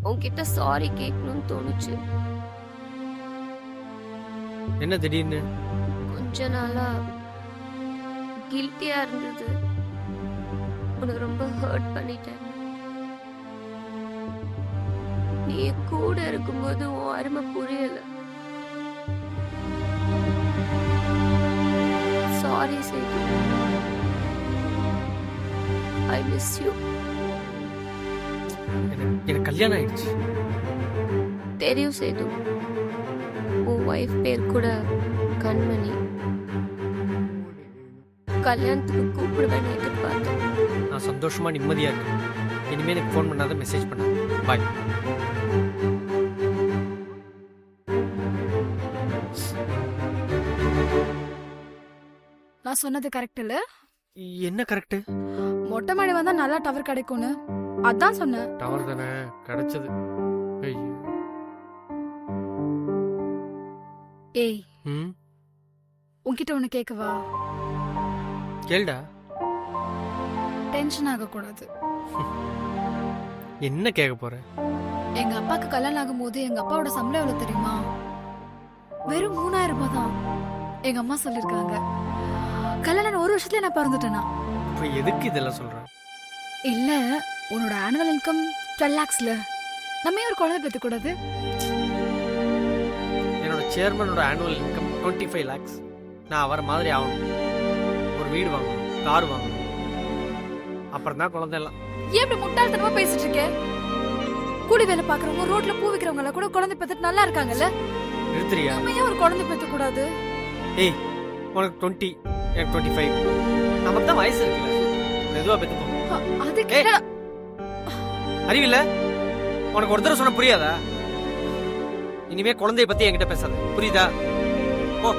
உன்கிட்ட சாரி கேட்கணும்னு தோணுச்சு. என்ன திடீர்னு? கொஞ்ச நாளா கில்ட்டியா இருந்தது. உனக்கு ரொம்ப ஹர்ட் பண்ணிட்டேன். நீ என் கூட இருக்கும்போது உன் அருமை புரியல. Sorry Sethu. I miss you. எனக்கு கல்யாணம் ஆயிடுச்சு. தெரியும் சேது. உன் ஒய்ஃப் பேர் கூட கண்மணி. கல்யாணத்துக்கு கூப்பிடுவேன்னு எதிர்பார்த்தேன். நான் சந்தோஷமா நிம்மதியா இருக்கேன். இனிமே எனக்கு ஃபோன் பண்ணாத, மெசேஜ் பண்ணாத. பாய். நான் சொன்னது கரெக்ட் இல்ல? என்ன கரெக்ட்? மொட்டை மாடி வந்தா நல்லா டவர் கிடைக்கும்னு அதான் சொன்னேன். டவர் தானே கிடைச்சது. ஐயோ. ஏய், உன்கிட்ட ஒண்ணு கேட்கவா? கேளுடா. டென்ஷன் ஆக கூடாது. என்ன கேட்க போற? எங்க அப்பாக்கு கல்யாணம் ஆகும்போது எங்க அப்பாவோட சம்பளம் எவ்வளவு தெரியுமா? வெறும் 3000 ரூபாய் தான். எங்க அம்மா சொல்லிருக்காங்க. கல்யாணம் 1 வருஷத்துல நான் பிறந்துட்டேனா? இப்ப எதுக்கு இதெல்லாம் சொல்ற? இல்ல, உன்னோட ஆனுவல் இன்கம் 12 lakhsல நம்ம ஏன் ஒரு குழந்தை பெற்று கூடாது? என்னோட சேர்மனோட ஆனுவல் இன்கம் 25 lakhs. நான் அவரை மாதிரி ஆகணும். ஒரு வீடு வாங்கணும், கார் வாங்கணும். அப்புறம் தான் குழந்தை எல்லாம். ஏன் இப்படி முட்டாள்தனமா பேசிட்டு இருக்க? கூலி வேலை பாக்குறவங்க, ரோட்ல பூ விக்கிறவங்க எல்லாம் கூட குழந்தை பெத்துட்டு நல்லா இருக்காங்கல்ல? நிறுத்துறியா? நம்ம ஏன் ஒரு குழந்தை பெற்று கூடாது? ஏய், உனக்கு 20, எனக்கு 25. நமக்கு தான் வயசு இருக்குல்ல, மெதுவா பெத்துப்போம். அதுக்கு ஏய், அறிவில்ல? உனக்கு ஒரு தடவை சொன்ன புரியாதா? இனிமே குழந்தைய பத்தி என்கிட்ட பேசாத, புரியுதா? ஓ.